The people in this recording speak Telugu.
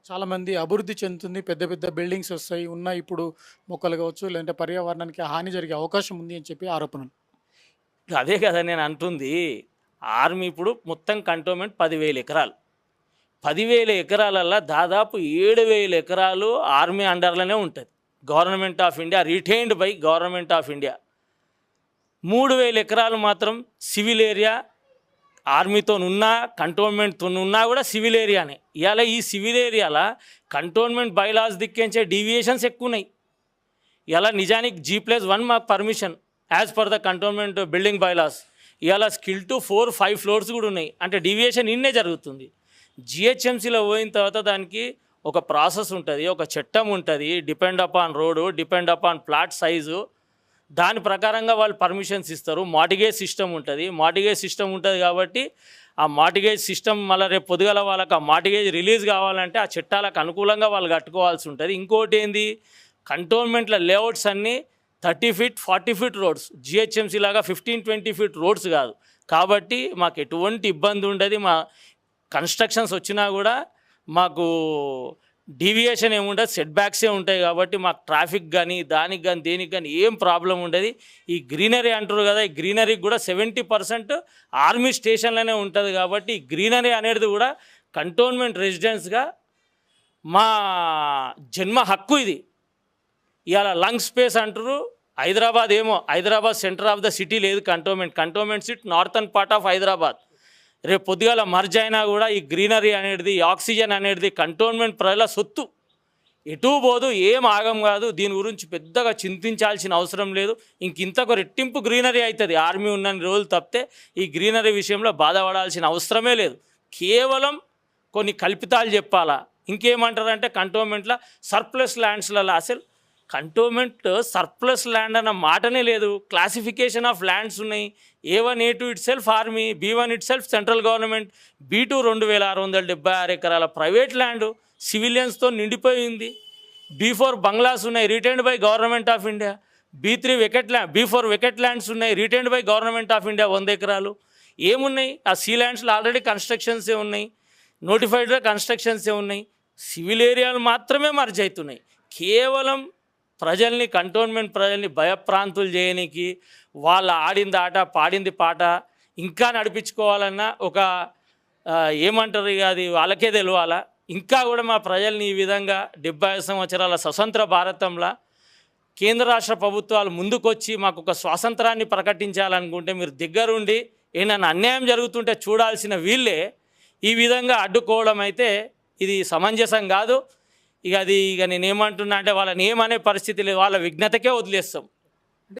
చాలామంది అభివృద్ధి చెందుతుంది. పెద్ద పెద్ద బిల్డింగ్స్ ఒస్తాయి. ఉన్న ఇప్పుడు మొక్కలు కావచ్చు, లేదంటే పర్యావరణానికి హాని జరిగే అవకాశం ఉంది అని చెప్పి ఆరోపణలు. అదే కదా నేను అంటుంది. ఆర్మీ ఇప్పుడు మొత్తం కంటోన్మెంట్ 10,000 ఎకరాలు. 10,000 ఎకరాలల్లో దాదాపు 7,000 ఎకరాలు ఆర్మీ అండర్‌లోనే ఉంటది. Government of India retained by government of India. 3,000 ఎకరాలు మాత్రం సివిల్ ఏరియా. ఆర్మీతోనున్నా, కంటోన్మెంట్‌తోనున్నా కూడా సివిల్ ఏరియానే. ఇవాళ ఈ సివిల్ ఏరియాల కంటోన్మెంట్ బైలాస్ దిక్కించే డీవియేషన్స్ ఎక్కువున్నాయి. ఇవాళ నిజానికి G+1 మాకు permission as per the cantonment building bylaws. ఇవాళ స్కిల్ టు 4, 5 ఫ్లోర్స్ కూడా ఉన్నాయి. అంటే డీవియేషన్ ఇన్నే జరుగుతుంది. జిహెచ్ఎంసీలో పోయిన తర్వాత దానికి ఒక ప్రాసెస్ ఉంటుంది, ఒక చట్టం ఉంటుంది. Depend upon road, depend upon plot size. దాని ప్రకారంగా వాళ్ళు పర్మిషన్స్ ఇస్తారు. మార్టిగేజ్ సిస్టమ్ ఉంటుంది. మార్టిగేజ్ సిస్టమ్ ఉంటుంది కాబట్టి ఆ మార్టిగేజ్ సిస్టమ్ మళ్ళీ రేపు పొద్దుగల వాళ్ళకి ఆ మార్టిగేజ్ రిలీజ్ కావాలంటే ఆ చట్టాలకు అనుకూలంగా వాళ్ళు కట్టుకోవాల్సి ఉంటుంది. ఇంకోటి ఏంది, కంటోన్మెంట్ల లేఅవుట్స్ అన్నీ 30 ఫీట్ 40 ఫీట్ రోడ్స్. జిహెచ్ఎంసీ లాగా 15-20 ఫీట్ రోడ్స్ కాదు. కాబట్టి మాకు ఎటువంటి ఇబ్బంది ఉండదు. మా కన్స్ట్రక్షన్స్ వచ్చినా కూడా మాకు డీవియేషన్ ఏముండదు, సెట్ బ్యాక్సే ఉంటాయి. కాబట్టి మాకు ట్రాఫిక్ కానీ దానికి కానీ దేనికి కానీ ఏం ప్రాబ్లం ఉండదు. ఈ గ్రీనరీ అంటారు కదా, ఈ గ్రీనరీకి కూడా 70% ఆర్మీ స్టేషన్లోనే ఉంటుంది. కాబట్టి ఈ గ్రీనరీ అనేది కూడా కంటోన్మెంట్ రెసిడెన్స్గా మా జన్మ హక్కు. ఇది ఇవాళ లంగ్ స్పేస్ అంటారు. హైదరాబాద్ ఏమో, Hyderabad centre of the city లేదు. Cantonment city northern part of Hyderabad. రేపు పొద్దుగాల మర్జ్ అయినా కూడా ఈ గ్రీనరీ అనేది, ఆక్సిజన్ అనేది కంటోన్మెంట్ ప్రజల సొత్తు. ఎటు పోదు, ఏం ఆగం కాదు. దీని గురించి పెద్దగా చింతించాల్సిన అవసరం లేదు. ఇంతకు రెట్టింపు గ్రీనరీ అవుతుంది ఆర్మీ ఉన్నన్ని రోజులు తప్పితే ఈ గ్రీనరీ విషయంలో బాధపడాల్సిన అవసరమే లేదు. కేవలం కొన్ని కల్పితాలు చెప్పాలా. ఇంకేమంటారంటే కంటోన్మెంట్లో సర్ప్లస్ ల్యాండ్స్లలో అసలు కంటోన్మెంట్ సర్ప్లస్ ల్యాండ్ అన్న మాటనే లేదు. క్లాసిఫికేషన్ ఆఫ్ ల్యాండ్స్ ఉన్నాయి. A1, A2 it self army, B1 it self central government, B2 2,676 ఎకరాల ప్రైవేట్ ల్యాండ్ సివిలియన్స్తో నిండిపోయింది. B4 బంగ్లాస్ ఉన్నాయి, retained by government of India. B4 vacant lands ఉన్నాయి, retained by government of India 100 ఎకరాలు. ఏమున్నాయి ఆ సీ ల్యాండ్స్లో? ఆల్రెడీ కన్స్ట్రక్షన్సే ఉన్నాయి, నోటిఫైడ్గా కన్స్ట్రక్షన్సే ఉన్నాయి. సివిల్ ఏరియాలు మాత్రమే మర్జ్ అవుతున్నాయి. కేవలం ప్రజల్ని, కంటోన్మెంట్ ప్రజల్ని భయప్రాంతులు చేయడానికి, వాళ్ళ ఆడింది ఆట పాడింది పాట ఇంకా నడిపించుకోవాలన్న ఒక ఏమంటారు ఇక అది వాళ్ళకే తెలియాలా. ఇంకా కూడా మా ప్రజల్ని ఈ విధంగా 75 సంవత్సరాల స్వతంత్ర భారతంలో కేంద్ర రాష్ట్ర ప్రభుత్వాలు ముందుకొచ్చి మాకు ఒక స్వాతంత్రాన్ని ప్రకటించాలనుకుంటే మీరు దగ్గరుండి ఏమైనా అన్యాయం జరుగుతుంటే చూడాల్సిన వీళ్ళే ఈ విధంగా అడ్డుకోవడం అయితే ఇది సమంజసం కాదు. ఇక నేనేమంటున్నా అంటే వాళ్ళని ఏమనే పరిస్థితి లేదు, వాళ్ళ విఘ్నతకే వదిలేస్తాం.